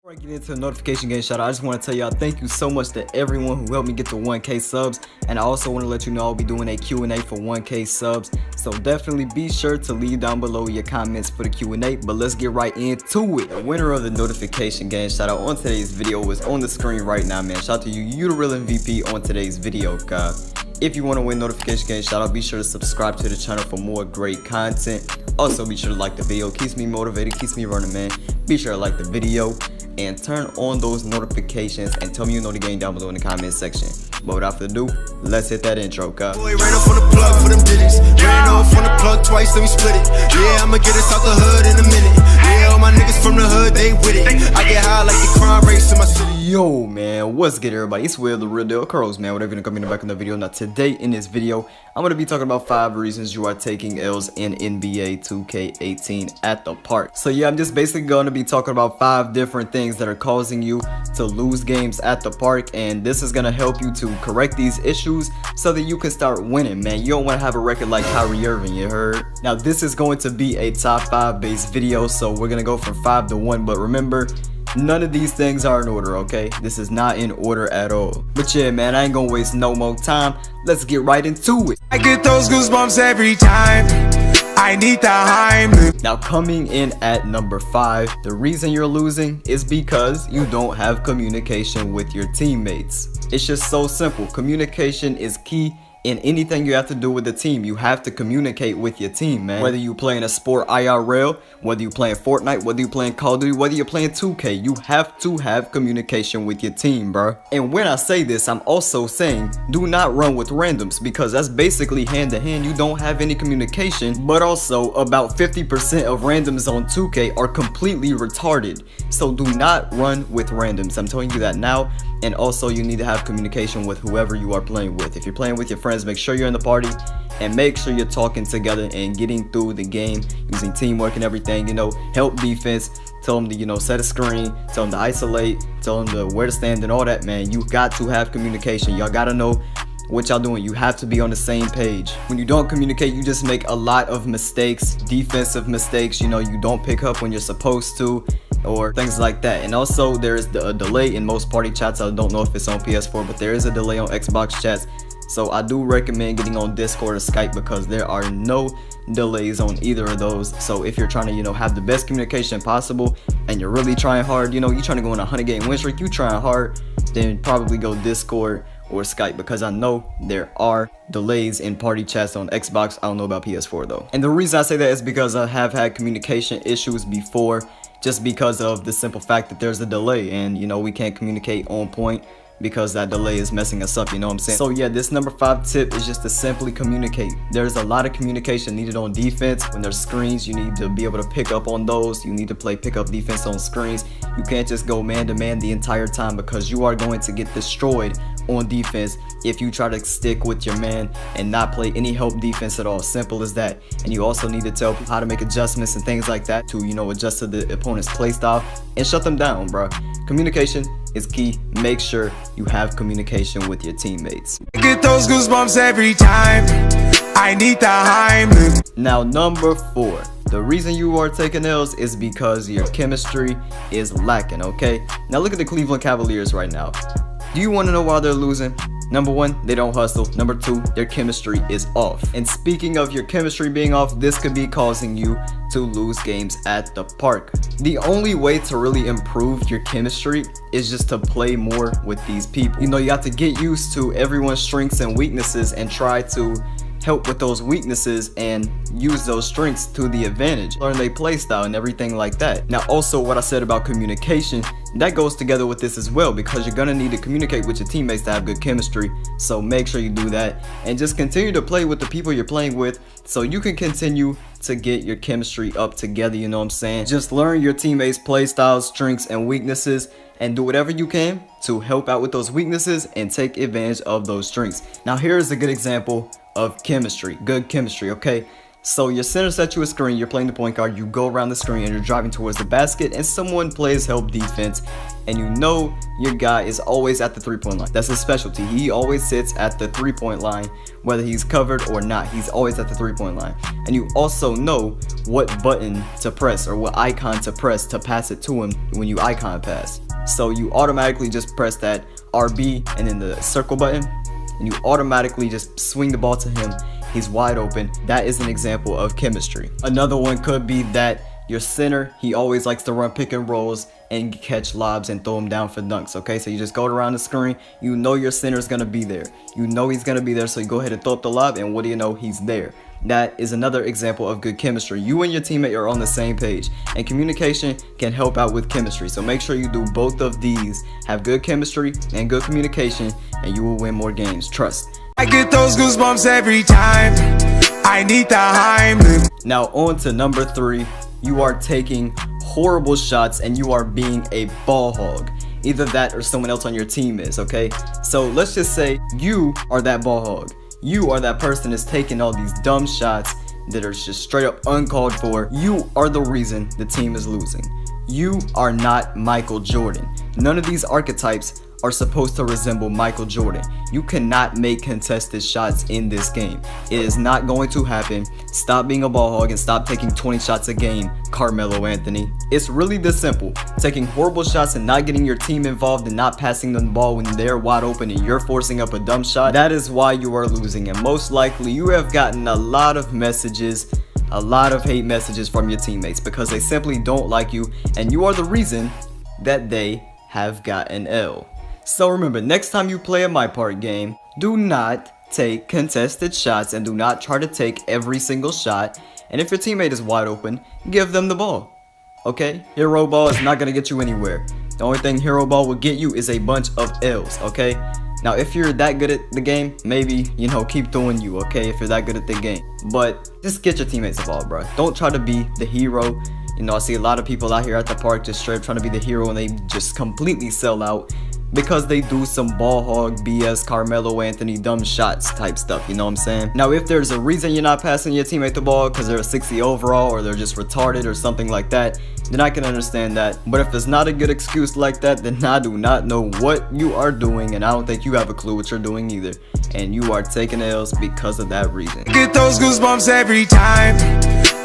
Before I get into the notification game shout out, I just want to tell y'all thank you so much to everyone who helped me get to 1K subs, and I also want to let you know I'll be doing a Q&A for 1K subs, so definitely be sure to leave down below your comments for the Q&A. But let's get right into it. The winner of the notification game shout out on today's video is on the screen right now, man. Shout out to you, you the real MVP on today's video, guys. If you want to win notification game shout out, be sure to subscribe to the channel for more great content. Also be sure to like the video, keeps me motivated, keeps me running, man. Be sure to like the video and turn on those notifications and tell me you know the game down below in the comment section. But without further ado, let's hit that intro, cuz. Boy, ran up on the plug for them digits. Ran off on the plug twice, then we split it. Yeah, I'ma get us out the hood in a minute. Yeah, all my niggas from the hood, they with it. I get high like the crime race in my city. Yo, man, what's good, everybody? It's Will, the real deal Kuroz, man. Whatever, you're gonna come in back in the video. Now, today in this video, I'm gonna be talking about 5 reasons you are taking L's in NBA 2K18 at the park. So yeah, I'm just basically gonna be talking about 5 different things that are causing you to lose games at the park, and this is gonna help you to correct these issues so that you can start winning, man. You don't want to have a record like Kyrie Irving, you heard? Now, this is going to be a top 5 based video, so we're gonna go from 5 to 1, but remember, none of these things are in order, okay? This is not in order at all. But yeah, man, I ain't gonna waste no more time. Let's get right into it. I get those goosebumps every time. I need the Heimlich. Now, coming in at number 5, the reason you're losing is because you don't have communication with your teammates. It's just so simple. Communication is key in anything you have to do with the team. You have to communicate with your team, man. Whether you playing a sport IRL, whether you playing Fortnite, whether you playing Call of Duty, whether you're playing 2K, you have to have communication with your team, bro. And when I say this, I'm also saying do not run with randoms, because that's basically hand to hand. You don't have any communication. But also, about 50% of randoms on 2K are completely retarded. So do not run with randoms. I'm telling you that now. And also, you need to have communication with whoever you are playing with. If you're playing with your friends, make sure you're in the party and make sure you're talking together and getting through the game using teamwork and everything. You know, help defense, tell them to, you know, set a screen, tell them to isolate, tell them to where to stand and all that, man. You got to have communication. Y'all got to know what y'all doing. You have to be on the same page. When you don't communicate, you just make a lot of mistakes, defensive mistakes. You know, you don't pick up when you're supposed to, or things like that. And also, there is a delay in most party chats. I don't know if it's on PS4, but there is a delay on Xbox chats. So I do recommend getting on Discord or Skype, because there are no delays on either of those. So if you're trying to, you know, have the best communication possible and you're really trying hard, you know, you're trying to go on a 100-game win streak, you trying hard, then probably go Discord or Skype, because I know there are delays in party chats on Xbox. I don't know about PS4 though. And the reason I say that is because I have had communication issues before, just because of the simple fact that there's a delay and, you know, we can't communicate on point because that delay is messing us up, you know what I'm saying? So yeah, this number 5 tip is just to simply communicate. There's a lot of communication needed on defense. When there's screens, you need to be able to pick up on those. You need to play pickup defense on screens. You can't just go man to man the entire time, because you are going to get destroyed on defense if you try to stick with your man and not play any help defense at all. Simple as that. And you also need to tell people how to make adjustments and things like that to, you know, adjust to the opponent's play style and shut them down, bro. Communication is key. Make sure you have communication with your teammates. I get those goosebumps every time. I need the Heimlich. Now, number 4. The reason you are taking L's is because your chemistry is lacking, okay? Now look at the Cleveland Cavaliers right now. Do you want to know why they're losing? Number 1, they don't hustle. Number 2, their chemistry is off. And speaking of your chemistry being off, this could be causing you to lose games at the park. The only way to really improve your chemistry is just to play more with these people. You know, you have to get used to everyone's strengths and weaknesses and try to help with those weaknesses and use those strengths to the advantage. Learn their play style and everything like that. Now, also what I said about communication, that goes together with this as well, because you're gonna need to communicate with your teammates to have good chemistry. So make sure you do that and just continue to play with the people you're playing with so you can continue to get your chemistry up together, you know what I'm saying? Just learn your teammates' play styles, strengths, and weaknesses, and do whatever you can to help out with those weaknesses and take advantage of those strengths. Now, here's a good example of chemistry, good chemistry, okay? So your center sets you a screen, you're playing the point guard, you go around the screen and you're driving towards the basket and someone plays help defense and you know your guy is always at the 3-point line. That's his specialty. He always sits at the 3-point line, whether he's covered or not. He's always at the 3-point line. And you also know what button to press or what icon to press to pass it to him when you icon pass. So you automatically just press that RB and then the circle button and you automatically just swing the ball to him. He's wide open. That is an example of chemistry. Another one could be that your center, he always likes to run pick and rolls and catch lobs and throw them down for dunks. Okay, so you just go around the screen, you know your center is gonna be there, you know he's gonna be there, so you go ahead and throw up the lob and what do you know, he's there. That is another example of good chemistry. You and your teammate are on the same page and communication can help out with chemistry, so make sure you do both of these. Have good chemistry and good communication and you will win more games, trust. I get those goosebumps every time I need the Heimlich. Now on to number 3. You are taking horrible shots and you are being a ball hog. Either that or someone else on your team is, okay? So let's just say you are that ball hog. You are that person that's taking all these dumb shots that are just straight up uncalled for. You are the reason the team is losing. You are not Michael Jordan. None of these archetypes are supposed to resemble Michael Jordan. You cannot make contested shots in this game. It is not going to happen. Stop being a ball hog and stop taking 20 shots a game, Carmelo Anthony. It's really this simple. Taking horrible shots and not getting your team involved and not passing them the ball when they're wide open and you're forcing up a dumb shot. That is why you are losing, and most likely you have gotten a lot of messages, a lot of hate messages from your teammates because they simply don't like you and you are the reason that they have gotten L. So remember, next time you play a mypark game, do not take contested shots and do not try to take every single shot. And if your teammate is wide open, give them the ball. Okay? Hero ball is not going to get you anywhere. The only thing hero ball will get you is a bunch of L's, okay? Now, if you're that good at the game, maybe, you know, keep doing you, okay? If you're that good at the game. But just get your teammates involved, bro. Don't try to be the hero. You know, I see a lot of people out here at the park just straight up trying to be the hero and they just completely sell out because they do some ball hog BS Carmelo Anthony dumb shots type stuff, you know what I'm saying? Now if there's a reason you're not passing your teammate the ball because they're a 60 overall or they're just retarded or something like that, then I can understand that. But if it's not a good excuse like that, then I do not know what you are doing and I don't think you have a clue what you're doing either. And you are taking L's because of that reason. Get those goosebumps every time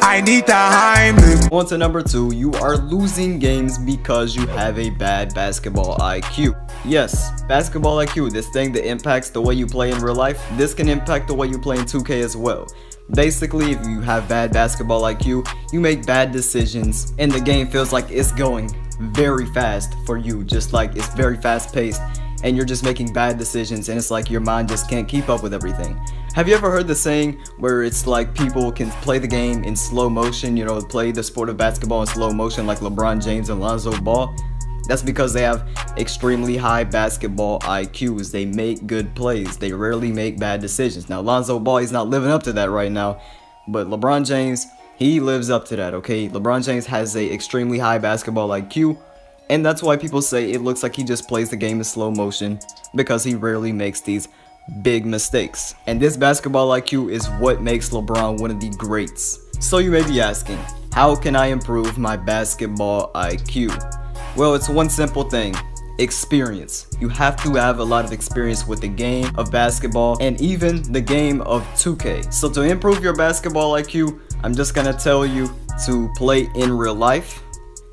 I need the Heimlich. On to number 2, you are losing games because you have a bad basketball IQ. Yes, basketball IQ, this thing that impacts the way you play in real life, this can impact the way you play in 2K as well. Basically, if you have bad basketball IQ, you make bad decisions and the game feels like it's going very fast for you, just like it's very fast paced and you're just making bad decisions and it's like your mind just can't keep up with everything. Have you ever heard the saying where it's like people can play the game in slow motion, you know, play the sport of basketball in slow motion like LeBron James and Lonzo Ball? That's because they have extremely high basketball IQs. They make good plays. They rarely make bad decisions. Now, Lonzo Ball, he's not living up to that right now, but LeBron James, he lives up to that, okay? LeBron James has a extremely high basketball IQ, and that's why people say it looks like he just plays the game in slow motion because he rarely makes these big mistakes. And this basketball IQ is what makes LeBron one of the greats. So you may be asking, how can I improve my basketball IQ? Well, it's one simple thing. Experience. You have to have a lot of experience with the game of basketball and even the game of 2K. So to improve your basketball IQ, I'm just gonna tell you to play in real life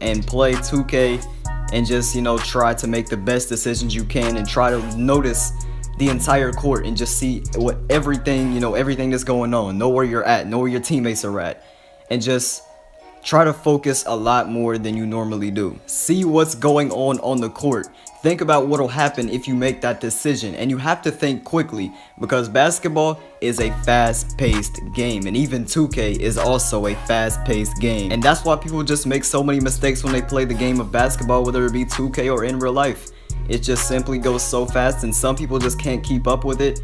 and play 2K and just, you know, try to make the best decisions you can and try to notice the entire court and just see what everything, you know, everything that's going on. Know where you're at, know where your teammates are at, and just try to focus a lot more than you normally do. See what's going on the court. Think about what will happen if you make that decision, and you have to think quickly because basketball is a fast-paced game, and even 2K is also a fast-paced game, and that's why people just make so many mistakes when they play the game of basketball, whether it be 2K or in real life. It just simply goes so fast and some people just can't keep up with it.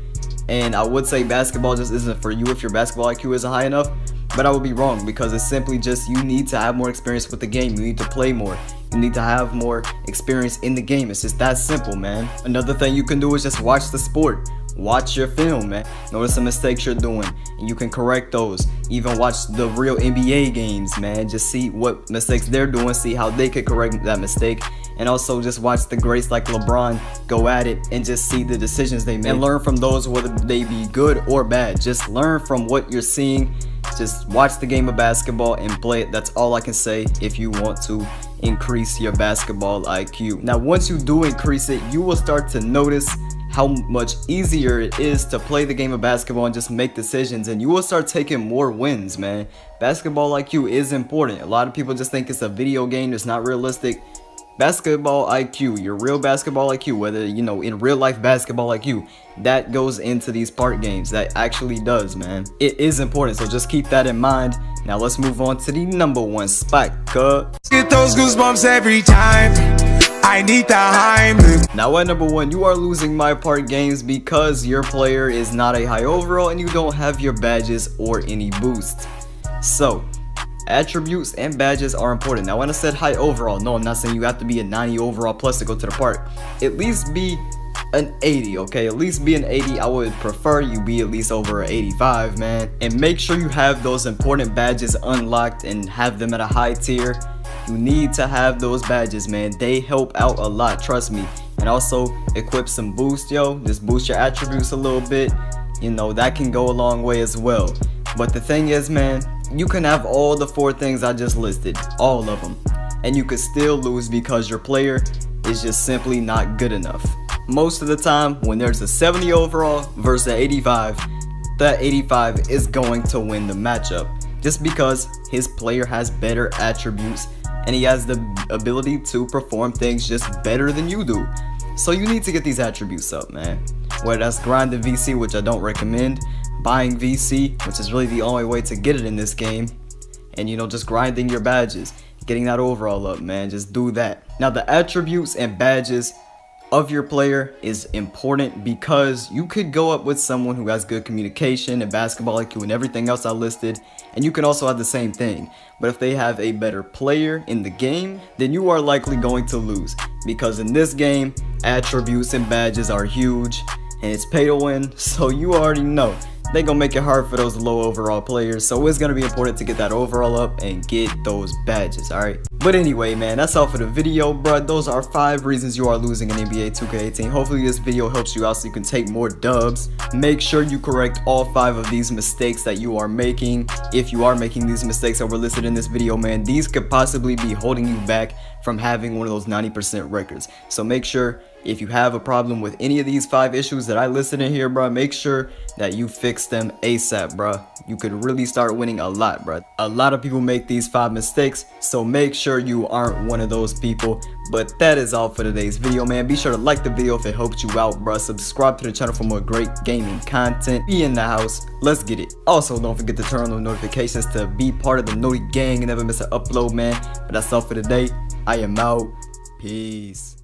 And I would say basketball just isn't for you if your basketball IQ isn't high enough, but I would be wrong because it's simply just you need to have more experience with the game. You need to play more. You need to have more experience in the game. It's just that simple, man. Another thing you can do is just watch the sport. watch your film, man. Notice the mistakes you're doing, and you can correct those. Even watch the real NBA games, man. Just see what mistakes they're doing, see how they could correct that mistake. And also just watch the greats like LeBron go at it and just see the decisions they make and learn from those, whether they be good or bad. Just learn from what you're seeing. Just watch the game of basketball and play it. That's all I can say if you want to increase your basketball IQ. Now, once you do increase it, you will start to notice how much easier it is to play the game of basketball and just make decisions, and you will start taking more wins, man. Basketball IQ is important. A lot of people just think it's a video game that's not realistic. Basketball IQ, your real basketball IQ, whether you know in real life basketball IQ, that goes into these park games. That actually does, man. It is important, so just keep that in mind. Now let's move on to the number one spot. Get those goosebumps every time I need the Heimlich. Now at number one, you are losing mypark games because your player is not a high overall and you don't have your badges or any boosts. So attributes and badges are important. Now when I said high overall, no, I'm not saying you have to be a 90 overall plus to go to the park. At least be an 80, okay? At least be an 80. I would prefer you be at least over an 85, man. And make sure you have those important badges unlocked and have them at a high tier. You need to have those badges, man. They help out a lot, trust me. And also equip some boost, yo. Just boost your attributes a little bit. You know, that can go a long way as well. But the thing is, man, you can have all the 4 things I just listed, all of them, and you could still lose because your player is just simply not good enough. Most of the time, when there's a 70 overall versus an 85, that 85 is going to win the matchup just because his player has better attributes and he has the ability to perform things just better than you do. So you need to get these attributes up, man. Whether that's grinding VC, which I don't recommend, buying VC, which is really the only way to get it in this game, and you know, just grinding your badges, getting that overall up, man. Just do that. Now the attributes and badges of your player is important because you could go up with someone who has good communication and basketball IQ and everything else I listed, and you can also have the same thing. But if they have a better player in the game, then you are likely going to lose, because in this game attributes and badges are huge and it's pay to win, so you already know they gonna make it hard for those low overall players. So it's gonna be important to get that overall up and get those badges, alright? But anyway, man, that's all for the video, bruh. Those are 5 reasons you are losing in NBA 2K18. Hopefully this video helps you out so you can take more dubs. Make sure you correct all 5 of these mistakes that you are making. If you are making these mistakes that were listed in this video, man, these could possibly be holding you back from having one of those 90% records. So make sure, if you have a problem with any of these 5 issues that I listed in here, bro, make sure that you fix them ASAP, bro. You could really start winning a lot, bro. A lot of people make these 5 mistakes, so make sure you aren't one of those people. But that is all for today's video, man. Be sure to like the video if it helped you out, bro. Subscribe to the channel for more great gaming content. Be in the house. Let's get it. Also, don't forget to turn on the notifications to be part of the Noti gang and never miss an upload, man. But that's all for today. I am out. Peace.